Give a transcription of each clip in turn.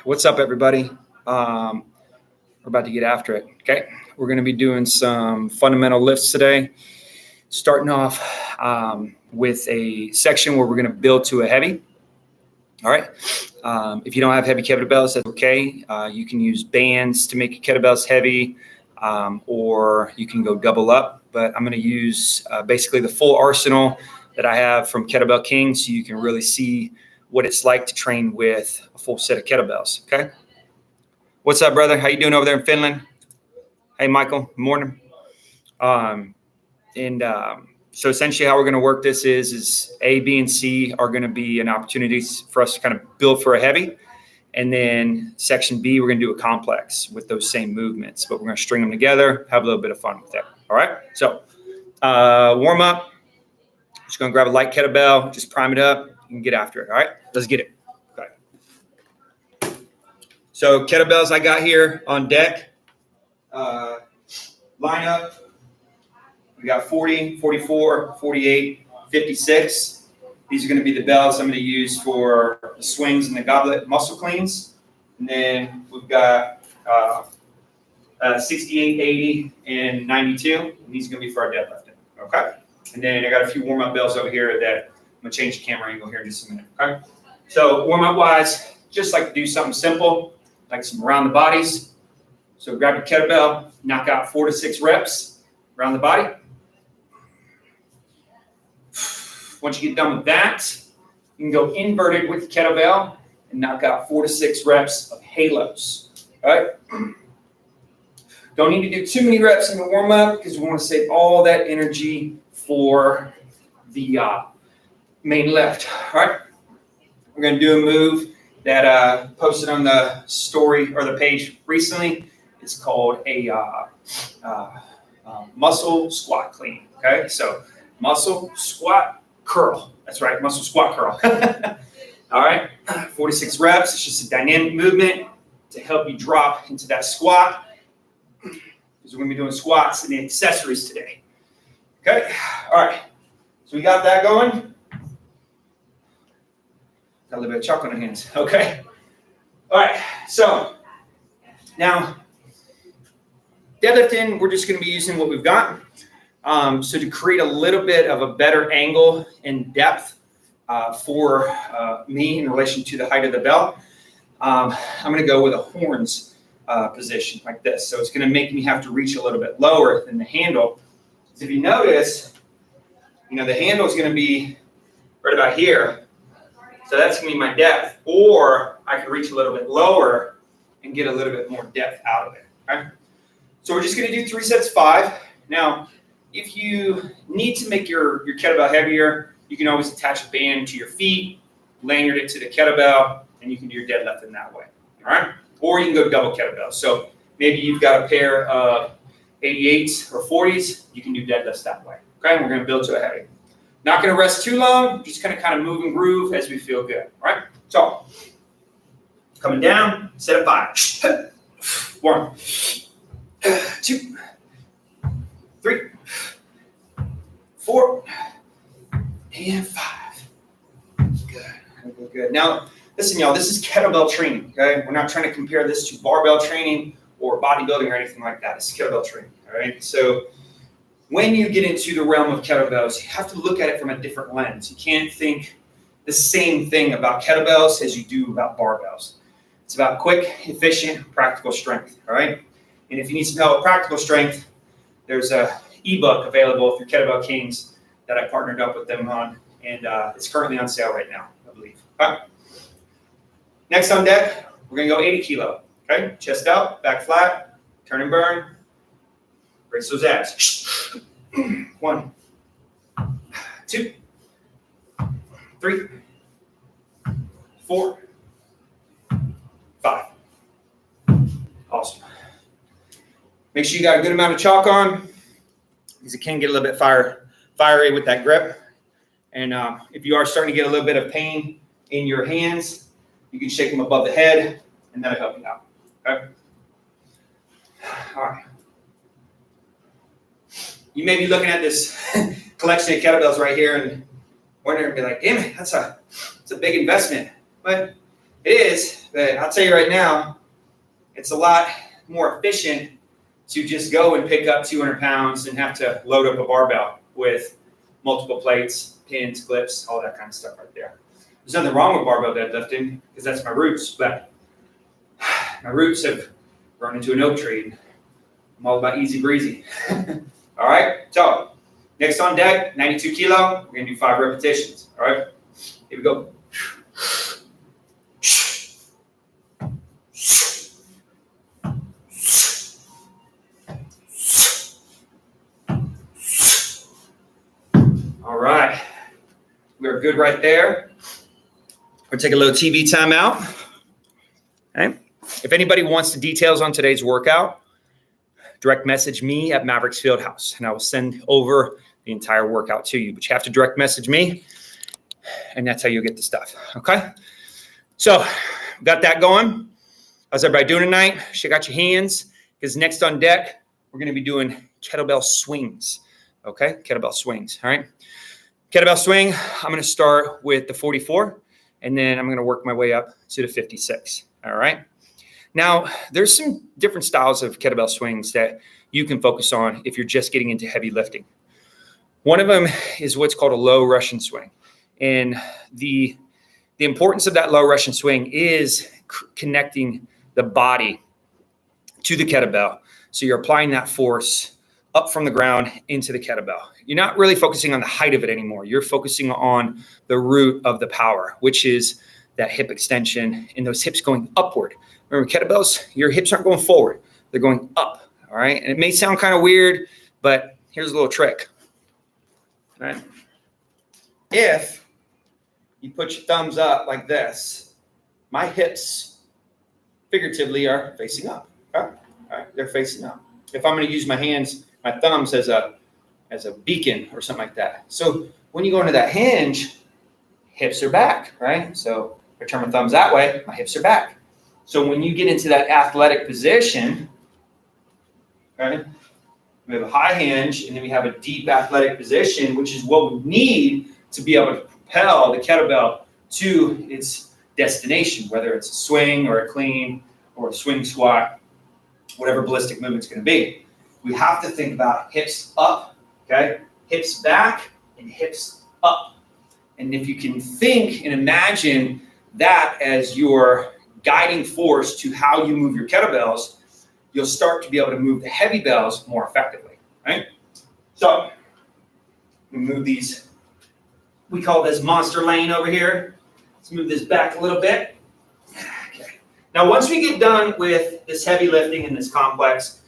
What's up, everybody? We're about to get after it, okay? We're going to be doing some fundamental lifts today, starting off with a section where we're going to build to a heavy, all right? If you don't have heavy kettlebells, that's okay. You can use bands to make your kettlebells heavy, or you can go double up, but I'm going to use basically the full arsenal that I have from Kettlebell King so you can really see what it's like to train with a full set of kettlebells, okay? What's up, brother? How you doing over there in Finland? Hey, Michael, morning. So essentially how we're going to work this is A, B, and C are going to be an opportunity for us to kind of build for a heavy. And then section B, we're going to do a complex with those same movements, but we're going to string them together, have a little bit of fun with it. All right. So warm up. Just going to grab a light kettlebell, just prime it up and get after it. All right. Let's get it. Okay. So kettlebells I got here on deck. Line up. We got 40, 44, 48, 56. These are going to be the bells I'm going to use for the swings and the goblet muscle cleans. And then we've got 68, 80, and 92. And these are going to be for our deadlifting. Okay. And then I got a few warm-up bells over here that I'm going to change the camera angle here in just a minute. Okay. So warm-up wise, just like to do something simple, like some around the bodies. So grab your kettlebell, knock out 4 to 6 reps around the body. Once you get done with that, you can go inverted with the kettlebell and knock out 4 to 6 reps of halos. All right. Don't need to do too many reps in the warm-up because we want to save all that energy for the main lift. All right. We're going to do a move that posted on the story or the page recently. It's called a muscle squat clean. Okay. So muscle squat curl. That's right. Muscle squat curl. All right. 46 reps. It's just a dynamic movement to help you drop into that squat. Because we're going to be doing squats and the accessories today. Okay. All right. So we got that going. Got a little bit of chalk on our hands. Okay. All right. So now deadlifting, we're just going to be using what we've got. So to create a little bit of a better angle and depth for me in relation to the height of the bell, I'm going to go with a horns position like this. So it's going to make me have to reach a little bit lower than the handle. So if you notice, the handle is going to be right about here. So that's going to be my depth. Or I can reach a little bit lower and get a little bit more depth out of it. Okay? So we're just going to do 3 sets 5. Now, if you need to make your kettlebell heavier, you can always attach a band to your feet, lanyard it to the kettlebell, and you can do your deadlift in that way. All right? Or you can go double kettlebell. So maybe you've got a pair of 88s or 40s, you can do deadlifts that way. Okay? And we're going to build to a heavy. Not going to rest too long, just kind of move and groove as we feel good. All right? So coming down, set of 5. 1, 2, 3, 4, and 5. Good. Good. Now, listen, y'all, this is kettlebell training, okay? We're not trying to compare this to barbell training or bodybuilding or anything like that. It's kettlebell training, all right? So when you get into the realm of kettlebells, you have to look at it from a different lens. You can't think the same thing about kettlebells as you do about barbells. It's about quick, efficient, practical strength, all right? And if you need some help with practical strength, there's a ebook available through Kettlebell Kings that I partnered up with them on, and it's currently on sale right now, I believe. All right. Next on deck, we're going to go 80 kilo. Okay, chest out, back flat, turn and burn, brace those abs. 1, 2, 3, 4, 5. Awesome. Make sure you got a good amount of chalk on, because it can get a little bit fiery with that grip. And if you are starting to get a little bit of pain in your hands, you can shake them above the head, and that'll help you out. Okay? All right. You may be looking at this collection of kettlebells right here and wondering, be like, damn it, that's a big investment. But It is, but I'll tell you right now, it's a lot more efficient to just go and pick up 200 pounds and have to load up a barbell with multiple plates, pins, clips, all that kind of stuff right there. There's nothing wrong with barbell deadlifting because that's my roots, but my roots have grown into an oak tree. I'm all about easy breezy. All right, so next on deck, 92 kilo. We're gonna do 5 repetitions. All right, here we go. All right, we're good right there. We'll take a little TV timeout. Okay. If anybody wants the details on today's workout, direct message me at Mavericks Fieldhouse, and I will send over the entire workout to you. But you have to direct message me, and that's how you get the stuff. Okay. So got that going. How's everybody doing tonight? Shake out your hands, because next on deck, we're going to be doing kettlebell swings. Okay. Kettlebell swings. All right. Kettlebell swing. I'm going to start with the 44, and then I'm going to work my way up to the 56. All right. Now, there's some different styles of kettlebell swings that you can focus on if you're just getting into heavy lifting. One of them is what's called a low Russian swing. And the importance of that low Russian swing is connecting the body to the kettlebell. So you're applying that force up from the ground into the kettlebell. You're not really focusing on the height of it anymore. You're focusing on the root of the power, which is that hip extension and those hips going upward. Remember, kettlebells, your hips aren't going forward. They're going up, all right? And it may sound kind of weird, but here's a little trick, all right? If you put your thumbs up like this, my hips figuratively are facing up, okay? All right, they're facing up. If I'm going to use my hands, my thumbs as a beacon or something like that. So when you go into that hinge, hips are back, right? So if I turn my thumbs that way, my hips are back. So when you get into that athletic position, okay, we have a high hinge, and then we have a deep athletic position, which is what we need to be able to propel the kettlebell to its destination, whether it's a swing or a clean or a swing squat, whatever ballistic movement's going to be. We have to think about hips up, okay, hips back, and hips up. And if you can think and imagine that as your guiding force to how you move your kettlebells, you'll start to be able to move the heavy bells more effectively, right? So we move these, we call this monster lane over here. Let's move this back a little bit. Okay. Now, once we get done with this heavy lifting and this complex,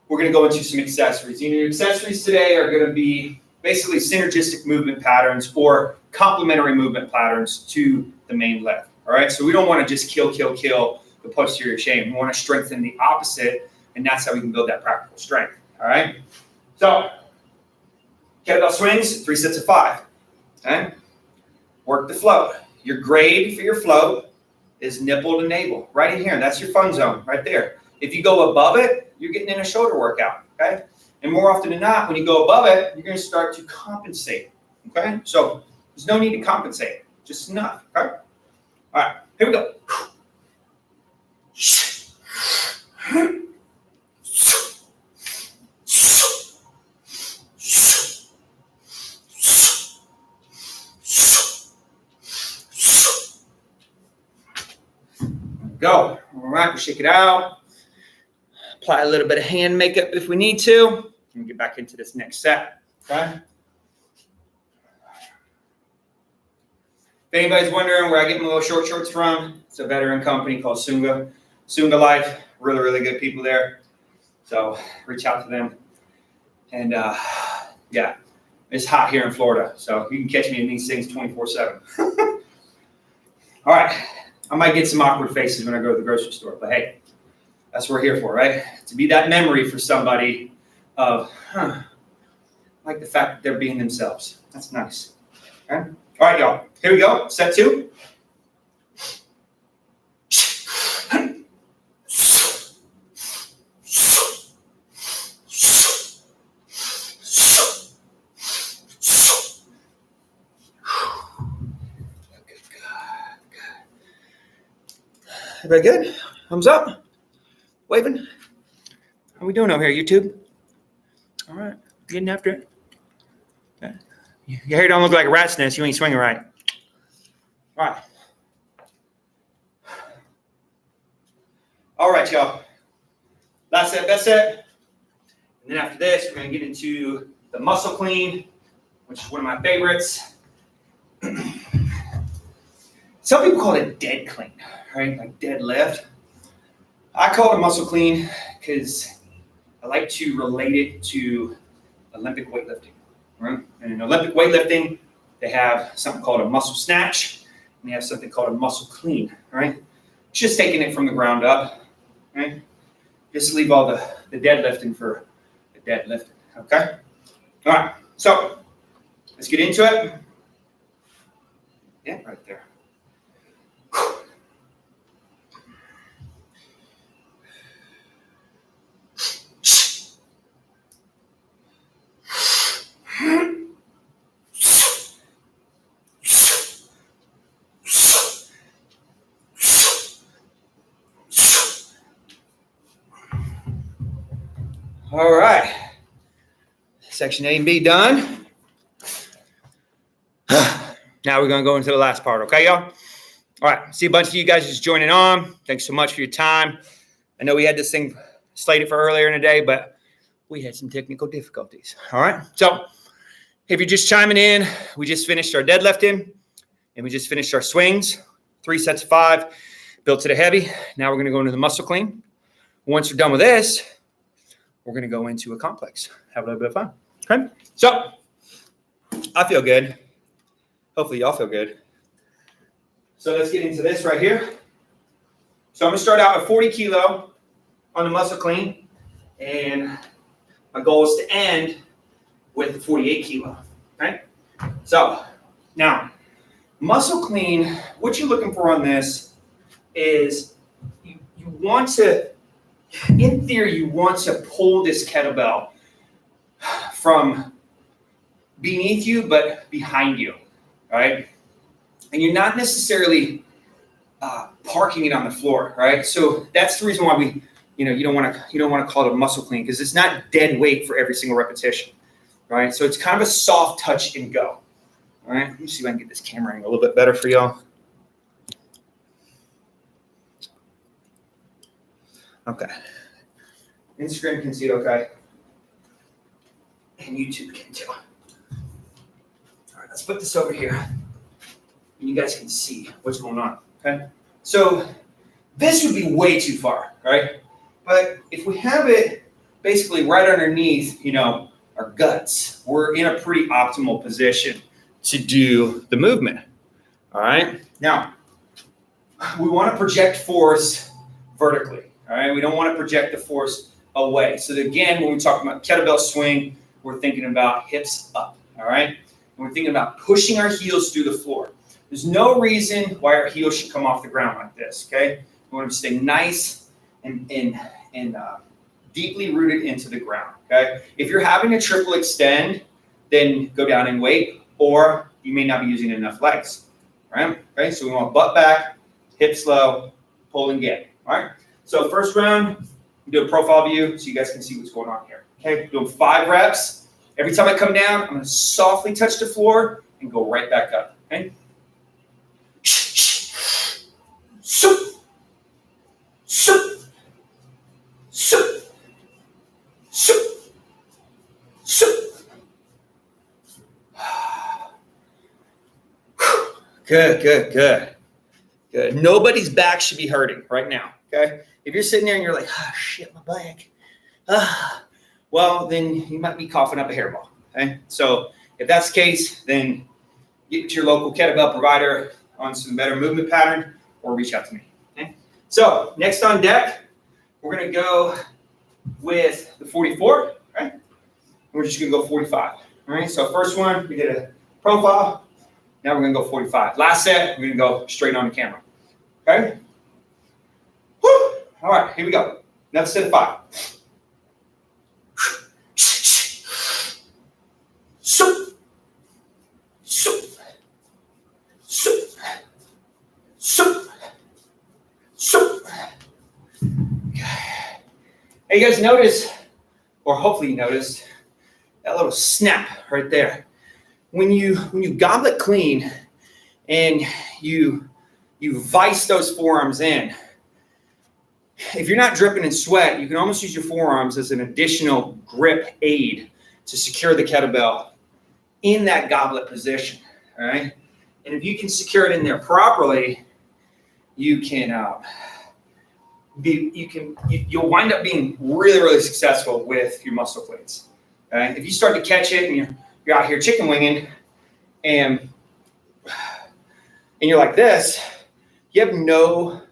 we're going to go into some accessories. And your accessories today are going to be basically synergistic movement patterns or complementary movement patterns to the main lift. All right, so we don't want to just kill the posterior chain. We want to strengthen the opposite, and that's how we can build that practical strength. All right, so kettlebell swings, 3 sets of 5. Okay, work the float. Your grade for your float is nipple to navel, right in here. That's your fun zone, right there. If you go above it, you're getting in a shoulder workout. Okay, and more often than not, when you go above it, you're going to start to compensate. Okay, so there's no need to compensate, just enough. Okay. All right, here we go. Go. All right, we'll shake it out. Apply a little bit of hand makeup if we need to. And get back into this next set. Okay. If anybody's wondering where I get my little short shorts from, it's a veteran company called Sunga Life. Really, really good people there. So reach out to them. And yeah, it's hot here in Florida. So you can catch me in these things 24/7. All right. I might get some awkward faces when I go to the grocery store. But hey, that's what we're here for, right? To be that memory for somebody of, like the fact that they're being themselves. That's nice. Okay? All right, y'all. Here we go. Set 2. Everybody good? Thumbs up? Waving? How we doing over here, YouTube? All right. Getting after it? Okay. Your hair don't look like a rat's nest. You ain't swinging right. All right. All right, y'all. Last set, best set. And then after this, we're going to get into the muscle clean, which is one of my favorites. Some people call it dead clean, right? Like deadlift. I call it a muscle clean because I like to relate it to Olympic weightlifting, right? And in Olympic weightlifting, they have something called a muscle snatch, and they have something called a muscle clean, right? It's just taking it from the ground up, right? Just leave all the deadlifting for the deadlifting, okay? All right, so let's get into it. Yeah, right there. All right, section A and B done. Now we're gonna go into the last part, okay, y'all? All right, see a bunch of you guys just joining on. Thanks so much for your time. I know we had this thing slated for earlier in the day, but we had some technical difficulties, all right? So if you're just chiming in, we just finished our deadlifting, and we just finished our swings, 3 sets of 5, built to the heavy. Now we're gonna go into the muscle clean. Once we're done with this, we're going to go into a complex, have a little bit of fun. Okay. So I feel good. Hopefully y'all feel good. So let's get into this right here. So I'm going to start out with 40 kilo on the muscle clean. And my goal is to end with 48 kilo. Okay. So now muscle clean, what you're looking for on this is you want to, in theory, you want to pull this kettlebell from beneath you, but behind you, right? And you're not necessarily parking it on the floor, right? So that's the reason why we, you don't want to call it a muscle clean because it's not dead weight for every single repetition, right? So it's kind of a soft touch and go. All right, let me see if I can get this camera angle a little bit better for y'all. Okay. Instagram can see it okay. And YouTube can too. All right, let's put this over here. And you guys can see what's going on, okay? So this would be way too far, right? But if we have it basically right underneath, our guts, we're in a pretty optimal position to do the movement, all right? Now, we want to project force vertically. All right, we don't want to project the force away. So again, when we talk about kettlebell swing, we're thinking about hips up, all right? And we're thinking about pushing our heels through the floor. There's no reason why our heels should come off the ground like this, okay? We want to stay nice and deeply rooted into the ground, okay? If you're having a triple extend, then go down and weight, or you may not be using enough legs, right? Okay, so we want butt back, hips low, pull and get, all right? So first round, we do a profile view so you guys can see what's going on here. Okay, doing 5 reps. Every time I come down, I'm going to softly touch the floor and go right back up. Okay. Soup, soup, soup, soup, soup. Good, good, good, good. Nobody's back should be hurting right now. Okay. If you're sitting there and you're like, oh, shit, my back. Well, then you might be coughing up a hairball. Okay. So if that's the case, then get to your local kettlebell provider on some better movement pattern or reach out to me. Okay. So next on deck, we're going to go with the 44. Right. We're just going to go 45. All right. So first one, we did a profile. Now we're going to go 45. Last set, we're going to go straight on the camera. Okay. Woo. All right, here we go. Another set of 5. Soup. Soup. Soup. Soup. Soup. Hey, you guys notice, or hopefully you noticed, that little snap right there. When you goblet clean and you vice those forearms in, if you're not dripping in sweat, you can almost use your forearms as an additional grip aid to secure the kettlebell in that goblet position, all right? And if you can secure it in there properly, you'll wind up being really, really successful with your muscle cleans. All right? If you start to catch it and you're out here chicken winging and you're like this, you have no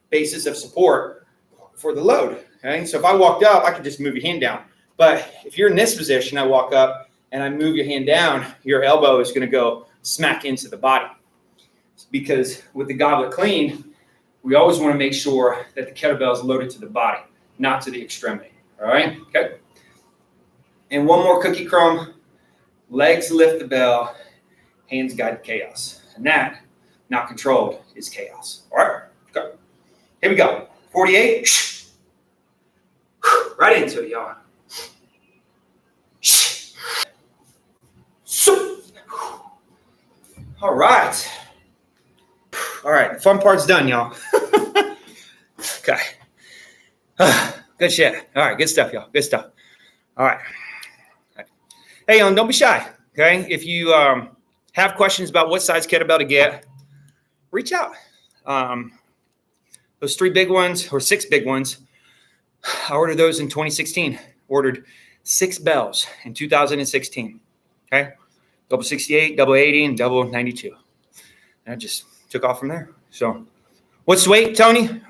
basis of support for the load. Okay? So if I walked up, I could just move your hand down. But if you're in this position, I walk up and I move your hand down, your elbow is going to go smack into the body. Because with the goblet clean, we always want to make sure that the kettlebell is loaded to the body, not to the extremity. All right? Okay. And one more cookie crumb. Legs lift the bell, hands guide chaos. And that, not controlled, is chaos. All right? Okay. Here we go. 48. Right into it, y'all. All right. All right. The fun part's done, y'all. Okay. Good shit. All right. Good stuff, y'all. Good stuff. All right. Hey, don't be shy. Okay. If you have questions about what size kettlebell to get, reach out. Those 3 big ones or 6 big ones, I ordered those in 2016. Ordered 6 bells in 2016. Okay. Double 68, double 80, and double 92. And I just took off from there. So what's the weight, Tony?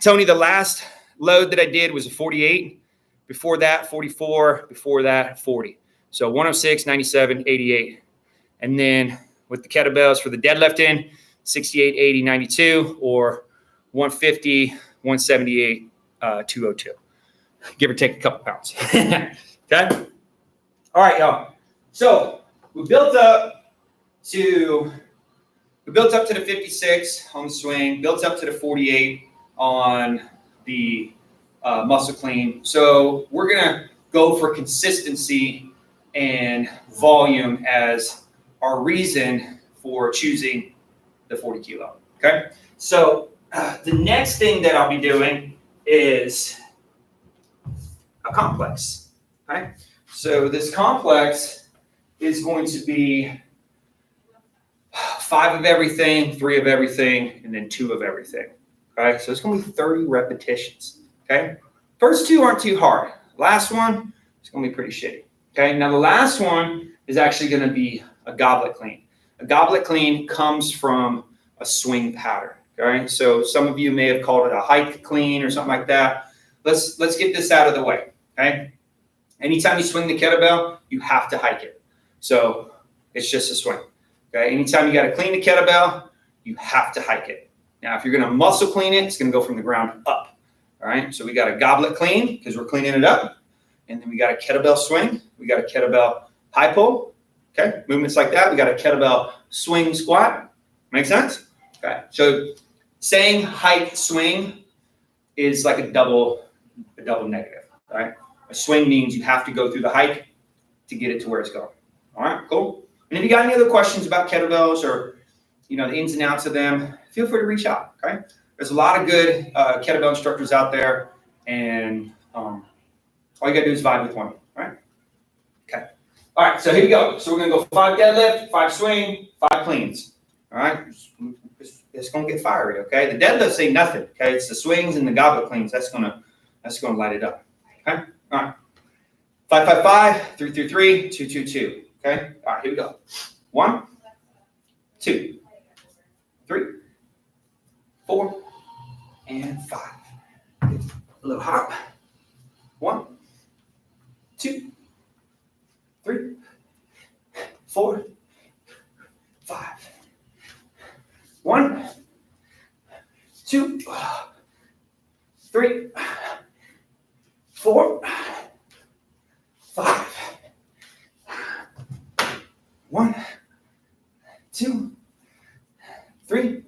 Tony, the last load that I did was a 48. Before that, 44. Before that, 40. So 106, 97, 88. And then with the kettlebells for the deadlifting, 68, 80, 92, or 150, 178, 202. Give or take a couple pounds. Okay? All right, y'all. So we built up to the 56 on the swing, built up to the 48 on the muscle clean. So we're gonna go for consistency and volume as our reason for choosing the 40 kilo. Okay. So the next thing that I'll be doing is a complex. Okay. So this complex is going to be 5 of everything, 3 of everything, and then 2 of everything. Okay, so it's going to be 30 repetitions. Okay, first 2 aren't too hard. Last one is going to be pretty shitty. Okay, now the last one is actually going to be a goblet clean. A goblet clean comes from a swing pattern. Okay, so some of you may have called it a hike clean or something like that. Let's get this out of the way. Okay, anytime you swing the kettlebell, you have to hike it. So it's just a swing. Okay, anytime you got to clean the kettlebell, you have to hike it. Now, if you're going to muscle clean it, it's going to go from the ground up. All right, so we got a goblet clean because we're cleaning it up. And then we got a kettlebell swing. We got a kettlebell high pull. Okay, movements like that. We got a kettlebell swing squat. Make sense? Okay, so saying hike swing is like a double negative. All right, a swing means you have to go through the hike to get it to where it's going. All right, cool. And if you got any other questions about kettlebells or the ins and outs of them, feel free to reach out. Okay, there's a lot of good kettlebell instructors out there, and all you gotta do is vibe with one. All right. Okay. All right. So here we go. So we're gonna go 5 deadlift, 5 swing, 5 cleans. All right. It's gonna get fiery. Okay. The deadlifts ain't nothing. Okay. It's the swings and the goblet cleans that's gonna light it up. Okay. All right. 5, 5, 5, 3, 3, 3, 2, 2, 2. Okay. All right. Here we go. 1, 2, 3, 4, and 5. A little hop. 1, 2, 3, 4, 5. 1, 2, 3, 4, 5. 1, 2, 3,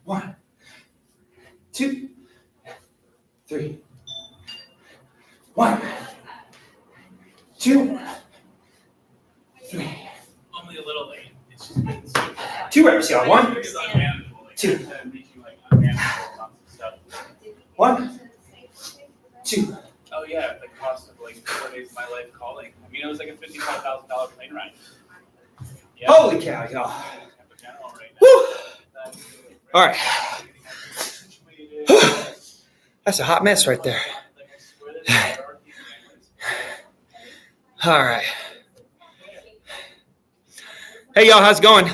1, 2, 3. 1, 2, 3. Only a little late. It's just been so 2 reps, y'all. 1, 2. 1, 2. Oh yeah, the cost of like 4 days of my life calling. I mean, it was like a $55,000 plane ride. Yeah. Holy cow, y'all. Woo. All right. That's a hot mess right there. All right. Hey, y'all, how's it going?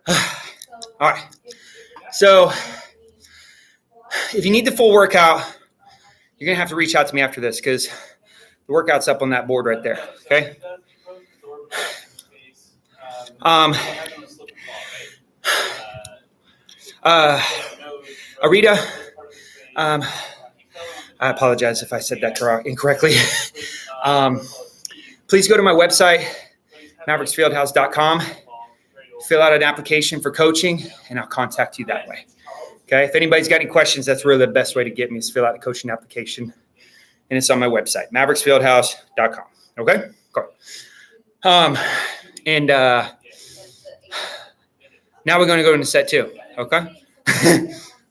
All right. So if you need the full workout, you're going to have to reach out to me after this because the workout's up on that board right there. Okay. Arita, I apologize if I said that incorrectly. Please go to my website, mavericksfieldhouse.com, fill out an application for coaching, and I'll contact you that way. Okay. If anybody's got any questions, that's really the best way to get me is fill out a coaching application. And it's on my website, mavericksfieldhouse.com. Okay. Cool. And now we're going to go into set 2. Okay.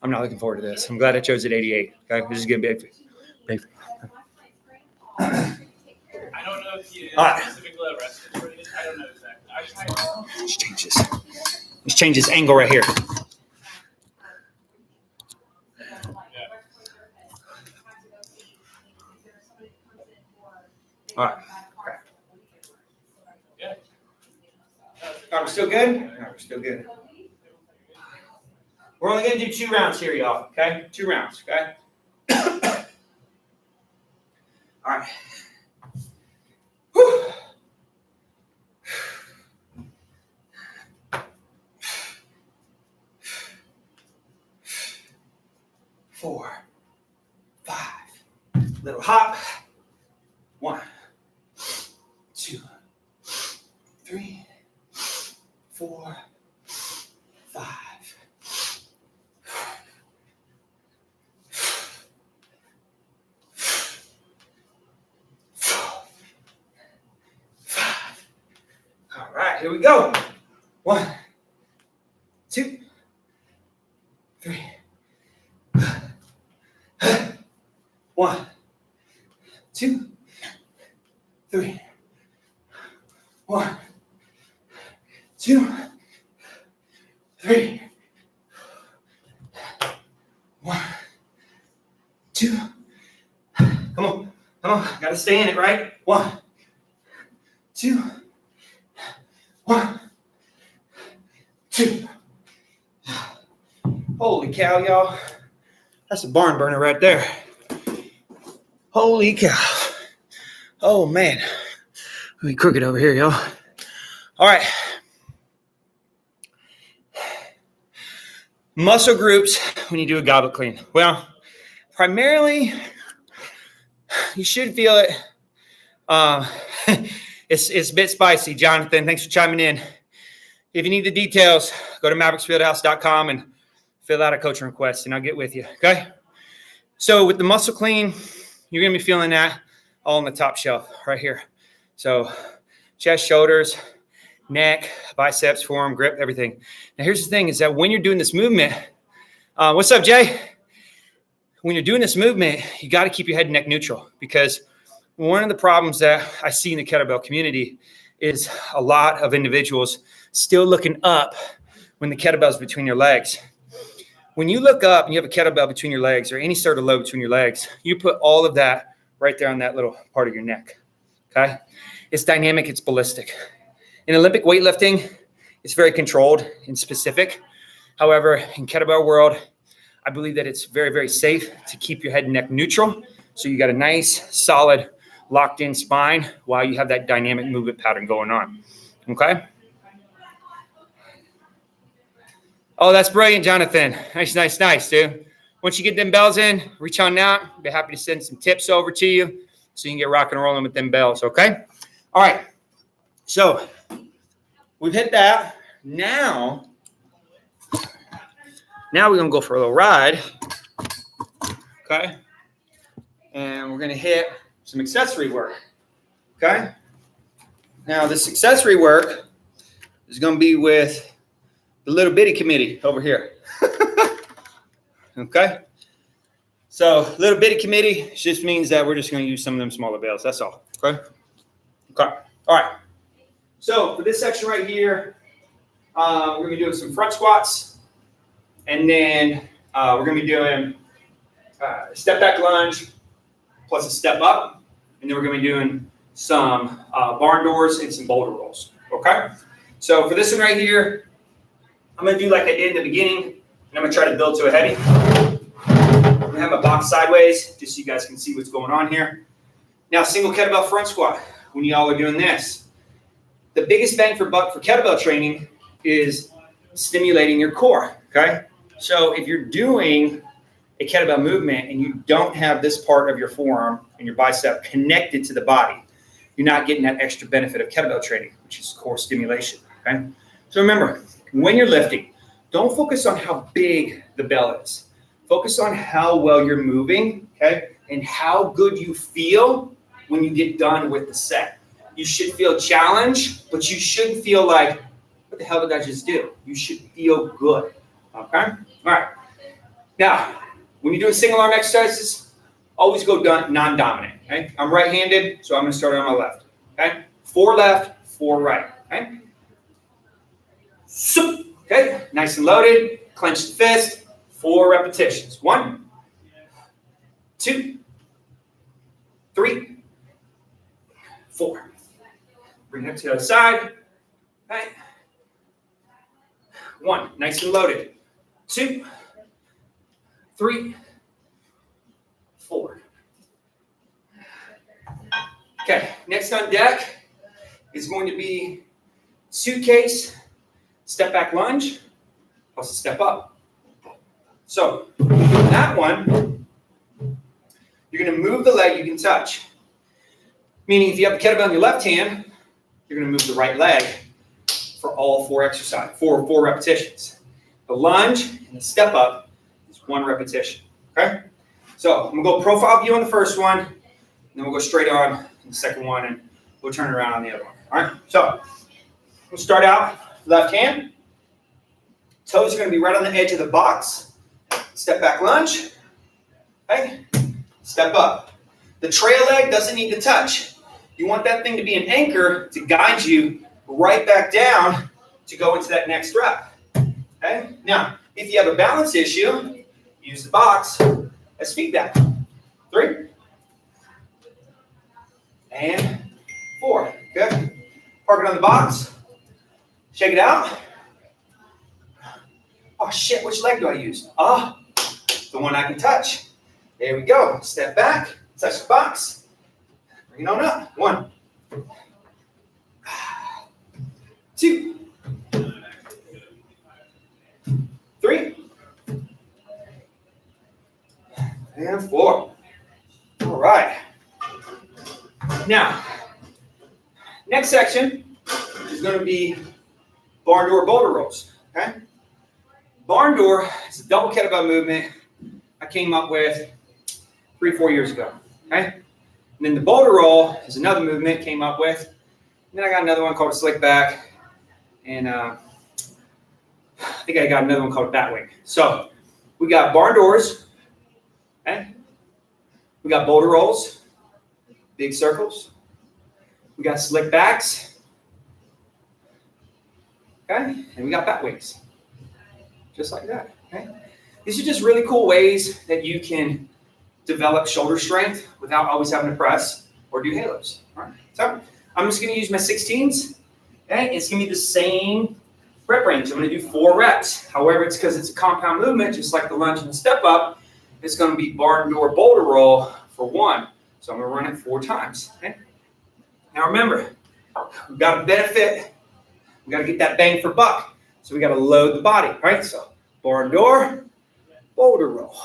I'm not looking forward to this. I'm glad I chose at 88. Okay. This is going to be big. I don't know if you specifically arrested for this. I don't know exactly. Let's change this angle right here. All right. Okay. Yeah. Are we still good? No, we're still good. We're only going to do 2 rounds here, y'all. Okay? 2 rounds. Okay? All right. Whew. 4, 5. Little hop. 1, 2, 3, 4, 5. 5. All right, here we go. 1, 2, 3. 1, 2, 3. 1, 2, 3. 1, 2. Come on. Got to stay in it, right? 1, 2. 1, 2. Holy cow, y'all. That's a barn burner right there. Holy cow. Oh, man. Let me crooked over here, y'all. All right. Muscle groups when you do a goblet clean. Well, primarily, you should feel it. It's a bit spicy. Jonathan, thanks for chiming in. If you need the details, go to mavericksfieldhouse.com and fill out a coaching request, and I'll get with you, okay? So with the muscle clean, you're going to be feeling that all on the top shelf right here. So chest, shoulders, neck, biceps, forearm, grip, everything. Now, here's the thing is that when you're doing this movement, what's up, Jay? When you're doing this movement, you got to keep your head and neck neutral because one of the problems that I see in the kettlebell community is a lot of individuals still looking up when the kettlebell's between your legs. When you look up and you have a kettlebell between your legs or any sort of load between your legs, you put all of that right there on that little part of your neck, okay? It's dynamic, it's ballistic. In Olympic weightlifting, it's very controlled and specific. However, in kettlebell world, I believe that it's very, very safe to keep your head and neck neutral. So you got a nice, solid, locked in spine while you have that dynamic movement pattern going on, okay? Oh, that's brilliant, Jonathan. Nice, dude. Once you get them bells in, reach on out. I'll be happy to send some tips over to you so you can get rock and rolling with them bells, okay? All right. So we've hit that. Now Now we're going to go for a little ride. Okay. And we're going to hit some accessory work. Okay. Now this accessory work is going to be with the little bitty committee over here. Okay. So little bitty committee just means that we're just going to use some of them smaller bales. That's all. Okay. Okay. All right. So for this section right here, we're going to be doing some front squats, and then we're going to be doing step back lunge plus a step up, and then we're going to be doing some barn doors and some boulder rolls. Okay. So for this one right here, I'm going to do like I did in the beginning, and I'm going to try to build to a heavy. I'm going to have my box sideways just so you guys can see what's going on here. Now, single kettlebell front squat, when y'all are doing this, the biggest bang for buck for kettlebell training is stimulating your core, okay? So if you're doing a kettlebell movement and you don't have this part of your forearm and your bicep connected to the body, you're not getting that extra benefit of kettlebell training, which is core stimulation, okay? So remember, when you're lifting, don't focus on how big the bell is. Focus on how well you're moving, okay? And how good you feel when you get done with the set. You should feel challenged, but you shouldn't feel like, what the hell did I just do? You should feel good, okay? All right. Now, when you're doing single arm exercises, always go non-dominant, okay? I'm right-handed, so I'm going to start on my left, okay? 4 left, 4 right, okay? Okay, nice and loaded. Clench the fist. 4 repetitions. 1, 2, 3, 4. Bring it up to the other side. Okay. 1, nice and loaded. 2, 3, 4. Okay, next on deck is going to be suitcase, step back lunge, plus a step up. So, that one, you're going to move the leg you can touch. Meaning, if you have the kettlebell in your left hand, you're going to move the right leg for all 4 repetitions. The lunge and the step up is 1 repetition. Okay? So, I'm going to go profile view on the first one, and then we'll go straight on the second one, and we'll turn it around on the other one. All right? So, we'll start out left hand. Toes are going to be right on the edge of the box. Step back lunge, okay? Step up. The trail leg doesn't need to touch. You want that thing to be an anchor to guide you right back down to go into that next rep, okay? Now, if you have a balance issue, use the box as feedback. 3, and 4, good. Park it on the box, shake it out. Oh shit, which leg do I use? The one I can touch. There we go. Step back, touch the box. Bring it on up. 1, 2, 3, and 4. All right. Now, next section is going to be barn door boulder rolls. Okay. Barn door is a double kettlebell movement I came up with 3-4 years ago, okay? And then the boulder roll is another movement I came up with. And then I got another one called a slick back. And I think I got another one called a bat wing. So we got barn doors, okay? We got boulder rolls, big circles. We got slick backs, okay? And we got bat wings. Just like that, okay? These are just really cool ways that you can develop shoulder strength without always having to press or do halos. All right. So I'm just going to use my 16s. Okay? It's going to be the same rep range. I'm going to do 4 reps. However, it's because it's a compound movement, just like the lunge and the step up. It's going to be barn door boulder roll for 1. So I'm going to run it 4 times. Okay? Now remember, we've got to benefit. We've got to get that bang for buck. So we got to load the body, right? So barn door, boulder roll.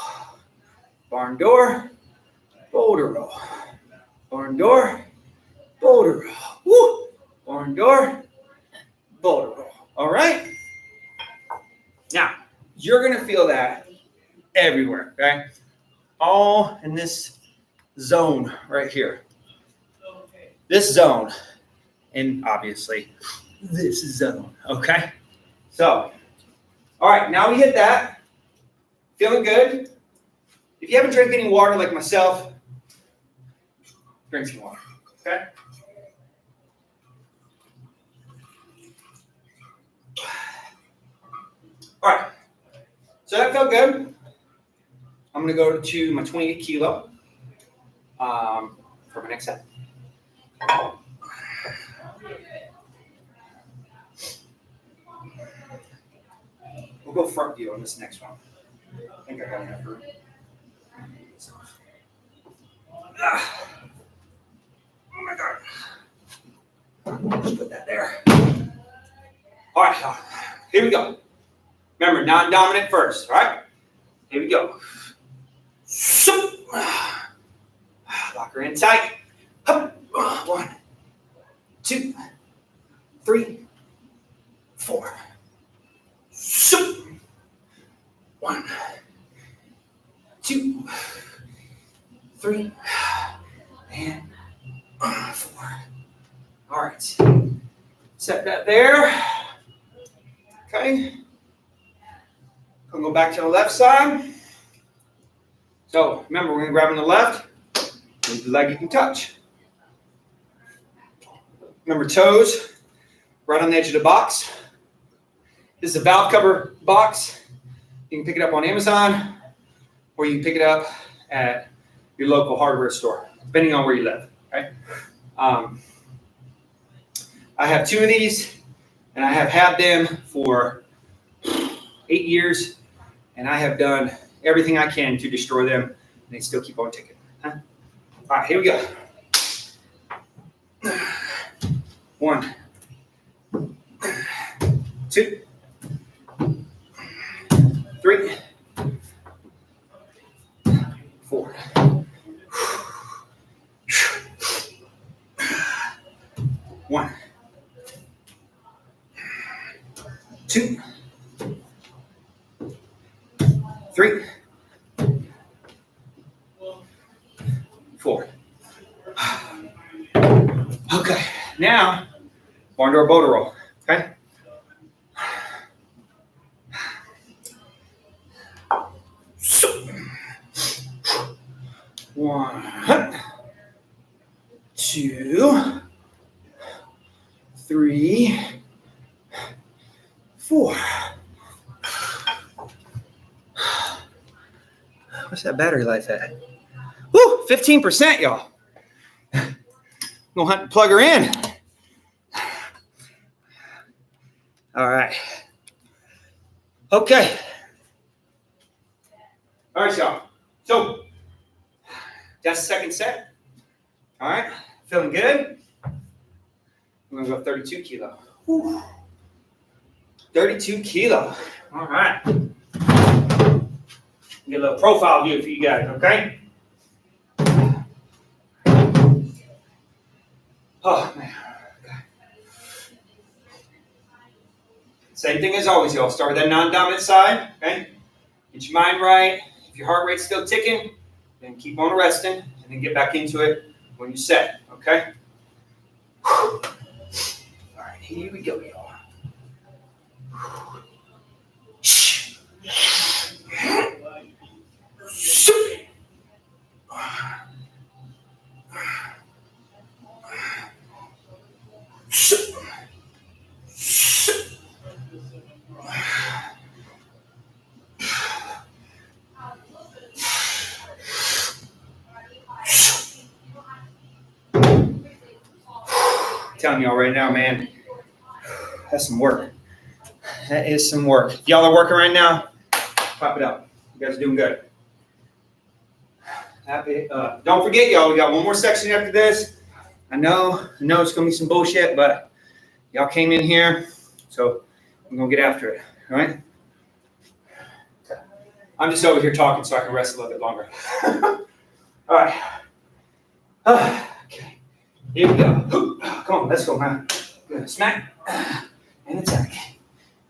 Barn door, boulder roll. Barn door, boulder roll. Woo! Barn door, boulder roll. All right? Now, You're going to feel that everywhere, okay? All in this zone right here. This zone. And obviously, this zone, okay? So, all right, now we hit that. Feeling good? If you haven't drank any water like myself, drink some water, okay? All right, so that felt good. I'm gonna go to my 28 kilo for my next set. We'll go front view on this next one. I think I got enough room. Oh my God. Just put that there. All right, so here we go. Remember, non-dominant first, all right? Here we go. Lock her in tight. 1, 2, 3, 4. 1, 2, 3, and 4. All right. Set that there. Okay. Gonna go back to the left side. So remember, we're gonna grab on the left. Move the leg you can touch. Remember, toes right on the edge of the box. This is a valve cover box. You can pick it up on Amazon, or you can pick it up at your local hardware store, depending on where you live. Okay? I have 2 of these, and I have had them for 8 years, and I have done everything I can to destroy them, and they still keep on ticking. Huh? All right, here we go. 1, 2, 3, 4. 1, 2, 3, 4. Okay, now barn door boulder roll. Okay. 1, 2, 3, 4. What's that battery life at? Woo, 15%, y'all. Gonna have to plug her in. All right. Okay. All right, y'all. So that's the second set. All right. Feeling good? We're gonna go 32 kilo. Whew. 32 kilo. All right. Get a little profile view for you guys, okay? Oh, man. Okay. Same thing as always, y'all. Start with that non-dominant side, okay? Get your mind right. If your heart rate's still ticking, then keep on resting, and then get back into it when you set, okay? All right, here we go, y'all. Telling y'all right now, man, that's some work. That is some work. If y'all are working right now, pop it up. You guys are doing good. Happy. Don't forget, y'all, we got one more section after this. I know it's gonna be some bullshit, but y'all came in here, so I'm gonna get after it. All right. I'm just over here talking so I can rest a little bit longer. All right. Okay. Here we go. Come on, let's go, man. Good. Smack and attack.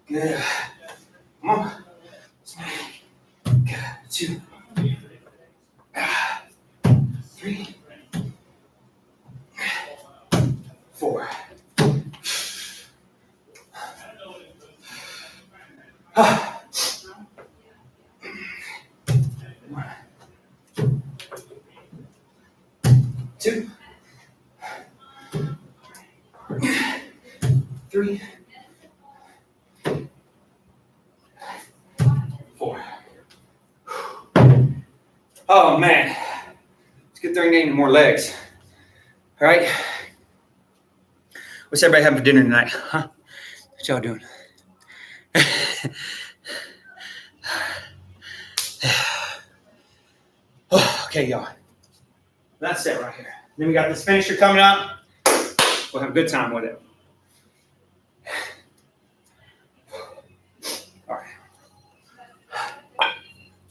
Good. Come on. 2, 3, 4. 2, 3, 4. Oh man, it's a good thing needing more legs. All right. What's everybody having for dinner tonight? Huh? What y'all doing? Okay, y'all. That's it right here. Then we got this finisher coming up. We'll have a good time with it. All right.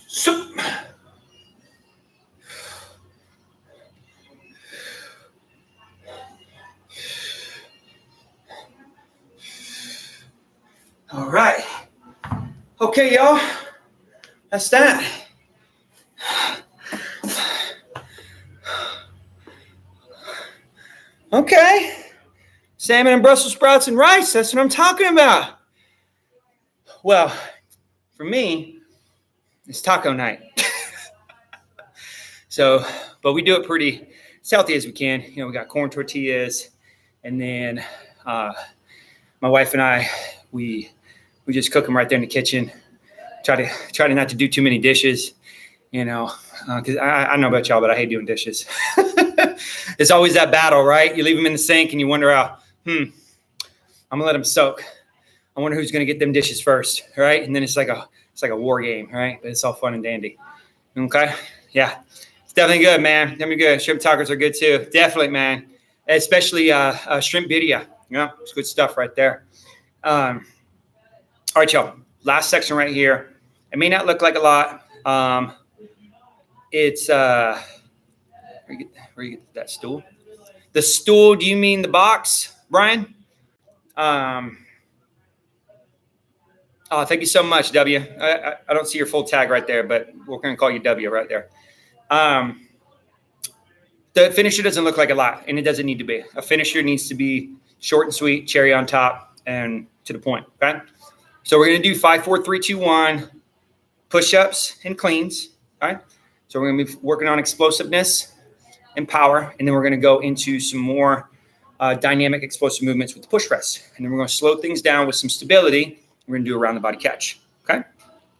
So, all right. Okay, y'all. That's that. Okay. Salmon and Brussels sprouts and rice. That's what I'm talking about. Well, for me, it's taco night. So, but we do it pretty as healthy as we can. You know, we got corn tortillas, and then my wife and I, we just cook them right there in the kitchen. Try to not to do too many dishes, you know, because I don't know about y'all, but I hate doing dishes. It's always that battle, right? You leave them in the sink and you wonder how, I'm gonna let them soak. I wonder who's gonna get them dishes first, right? And then it's like a war game, right? But it's all fun and dandy. Okay, yeah, it's definitely good, man. Definitely good. Shrimp tacos are good too. Definitely, man. Especially shrimp birria. Yeah, it's good stuff right there. All right, y'all. Last section right here. It may not look like a lot. It's where you get that stool? The stool, do you mean the box, Brian? Oh, thank you so much, W. I don't see your full tag right there, but we're going to call you W right there. The finisher doesn't look like a lot, and it doesn't need to be. A finisher needs to be short and sweet, cherry on top, and to the point, okay? So we're going to do 5, 4, 3, 2, 1 push-ups and cleans, all right? So we're going to be working on explosiveness and power, and then we're going to go into some more dynamic explosive movements with the push press. And then we're going to slow things down with some stability. We're going to do a round the body catch, okay?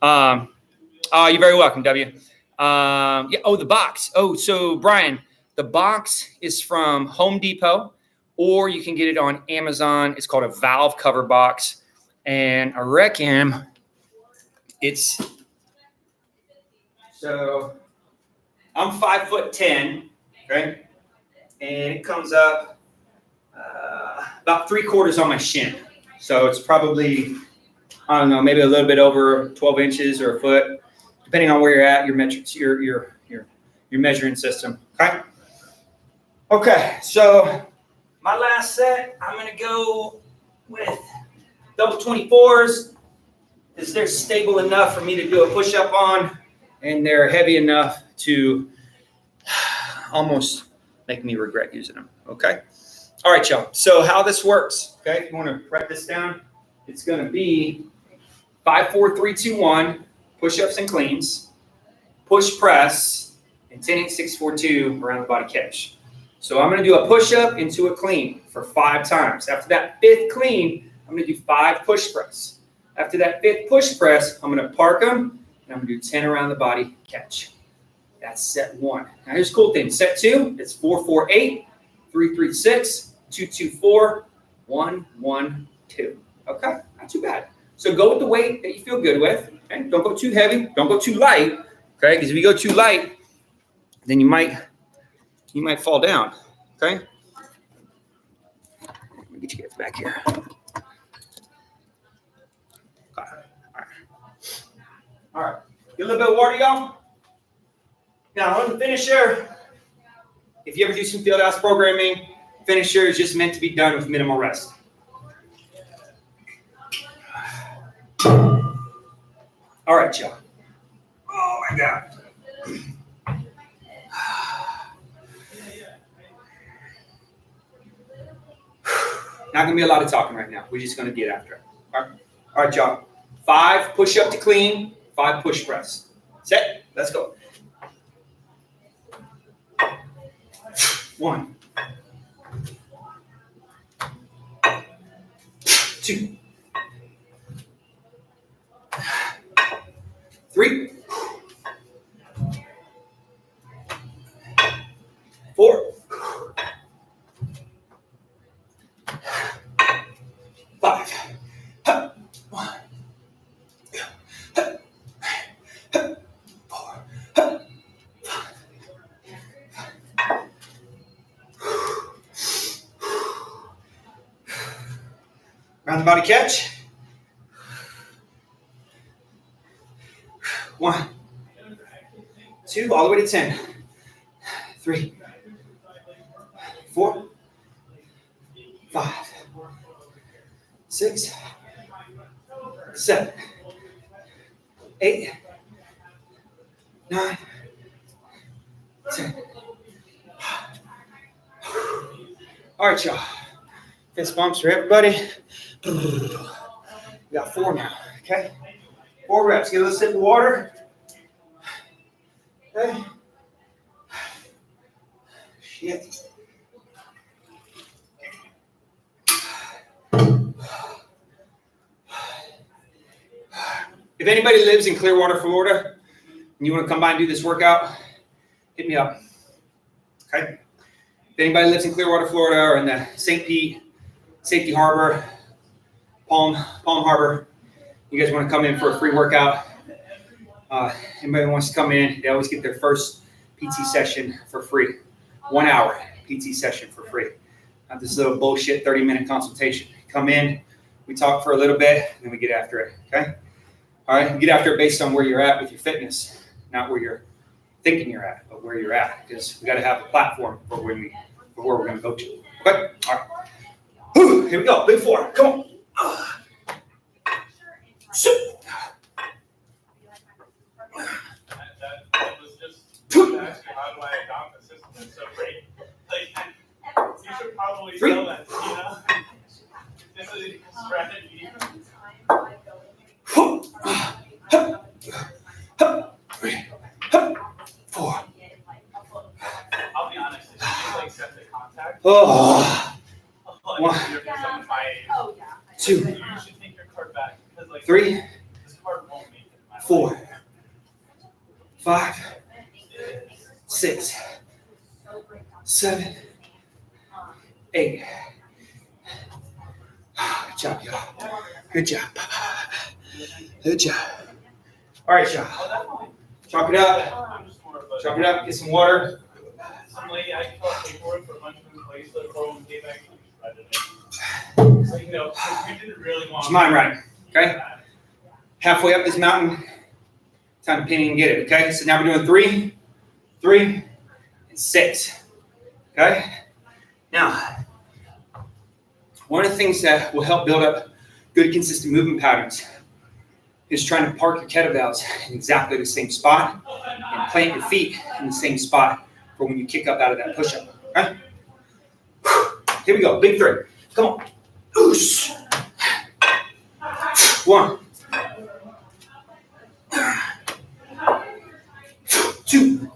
You're very welcome, W. Yeah. Oh, the box. Oh, so Brian, the box is from Home Depot, or you can get it on Amazon. It's called a valve cover box, and I reckon it's so. I'm 5'10", okay, and it comes up about 3/4 on my shin. So it's probably, I don't know, maybe a little bit over 12 inches or a foot, depending on where you're at, your metrics, your measuring system. Okay. Okay. So my last set, I'm gonna go with double 24s, because they're stable enough for me to do a push-up on, and they're heavy enough to almost make me regret using them. Okay. All right, y'all. So how this works, okay? If you want to write this down, it's going to be 5, 4, 3, 2, 1, push-ups and cleans, push press, and 10, 8, 6, 4, 2 around the body catch. So I'm going to do a push-up into a clean for 5 times. After that 5th clean, I'm going to do 5 push press. After that 5th push press, I'm going to park them, and I'm going to do 10 around the body catch. That's set 1. Now here's a cool thing. Set 2, it's 4, 4, 8, 3, 3, 6, 2, 2, 4, 1, 1, 2. Okay, not too bad. So go with the weight that you feel good with. Okay, don't go too heavy. Don't go too light. Okay, because if you go too light, then you might fall down. Okay. Let me get you guys back here. All right. Get a little bit of water, y'all. Now, on the finisher, if you ever do some field house programming, finisher is just meant to be done with minimal rest. All right, y'all. All my God. Not going to be a lot of talking right now. We're just going to get after it. All right, y'all. 5 push-up to clean, 5 push press. Set. Let's go. 1, 2, 3, 4, 5. 1, 4, 5. Round the body catch. 1, 2, all the way to 10. 3, 4, 5, 6, 7, 8, 9, 10. All right, y'all. Fist bumps for everybody. We got 4 now, okay? 4 reps. Get a little sip of water. Okay. Shit. If anybody lives in Clearwater, Florida, and you want to come by and do this workout, hit me up. Okay? If anybody lives in Clearwater, Florida, or in the St. Pete, Safety Harbor, Palm Harbor, you guys want to come in for a free workout, anybody wants to come in, they always get their first PT session for free. 1 hour PT session for free. Not this little bullshit 30-minute consultation. Come in, we talk for a little bit, and then we get after it, okay? All right, get after it based on where you're at with your fitness, not where you're thinking you're at, but where you're at, because we got to have a platform for where we're going to go to. Okay, all right. Whew, here we go, big 4, come on. That was just to ask you, how do I adopt a system that's so great? Like, you should probably sell that, you know? This is a strategy. Four. I'll be honest, if you just like set the contact, Oh. like, 2. you should take your card back. Because, like, 3. this card won't make it. 4. 5. 6. 7. 8. Good job, y'all. Good job. Good job. All right, y'all. Chalk it up. I'm just more of a. Chalk it up. Get some water. Some lady I filled out paperwork for a bunch of employees that are 401k back. So, you know, we didn't really want. It's mine, right? Okay. Halfway up this mountain. Time to pin and get it. Okay. So now we're doing 3, 3, and 6. Okay. Now, one of the things that will help build up good, consistent movement patterns is trying to park your kettlebells in exactly the same spot and plant your feet in the same spot for when you kick up out of that push-up. Okay? Here we go. Big 3. Come on. Oosh. 1. 2.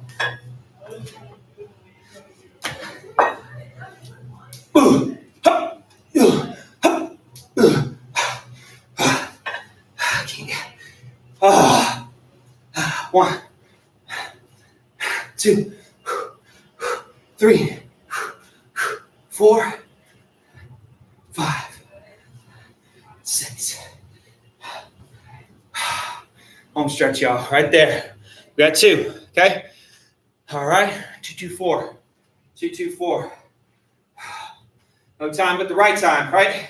One, 2, 3, 4, 5, 6. Home stretch, y'all. Right there. We got 2. Okay. All right. 2, 2, 4. 2, 2, 4. No time but the right time, right?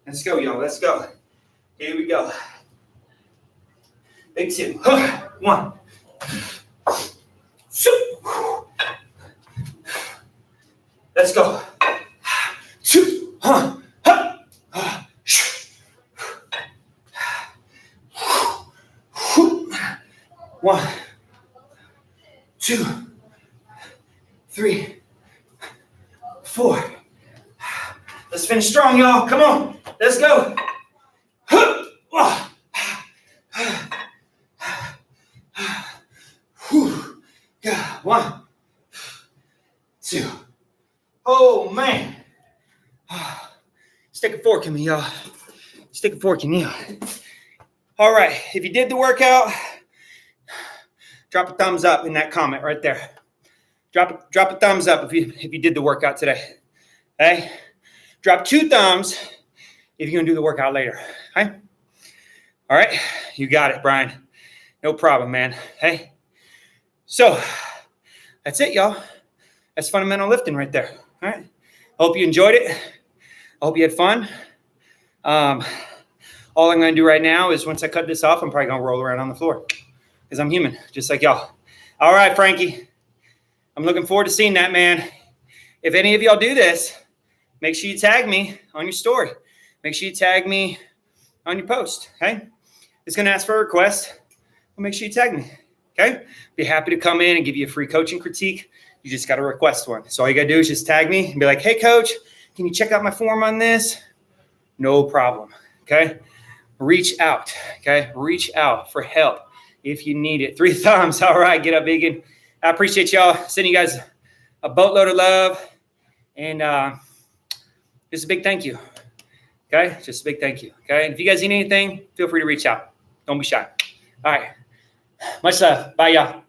Let's go, y'all. Let's go. Here we go. Big 2. 1. Let's go. 2. 1. 2, 3, 4. Let's finish strong, y'all. Come on. Let's go. 1, 2. Oh, man. Stick a fork in me, y'all. Stick a fork in you. All right. If you did the workout, drop a thumbs up in that comment right there. Drop a thumbs up if you did the workout today. Okay? Drop 2 thumbs if you're going to do the workout later. Okay? All right. You got it, Brian. No problem, man. Hey. So that's it, y'all. That's fundamental lifting right there. All right. I hope you enjoyed it. I hope you had fun. All I'm going to do right now is once I cut this off, I'm probably going to roll around on the floor because I'm human, just like y'all. All right, Frankie. I'm looking forward to seeing that, man. If any of y'all do this, make sure you tag me on your story. Make sure you tag me on your post, okay? It's going to ask for a request. Well, make sure you tag me, okay? Be happy to come in and give you a free coaching critique. You just got to request one. So all you got to do is just tag me and be like, hey, coach, can you check out my form on this? No problem, okay? Reach out, okay? Reach out for help if you need it. 3 thumbs. All right, get up, vegan. I appreciate y'all. Sending you guys a boatload of love. And just a big thank you, okay? Just a big thank you, okay? And if you guys need anything, feel free to reach out. Don't be shy. All right. Much love. Bye, y'all.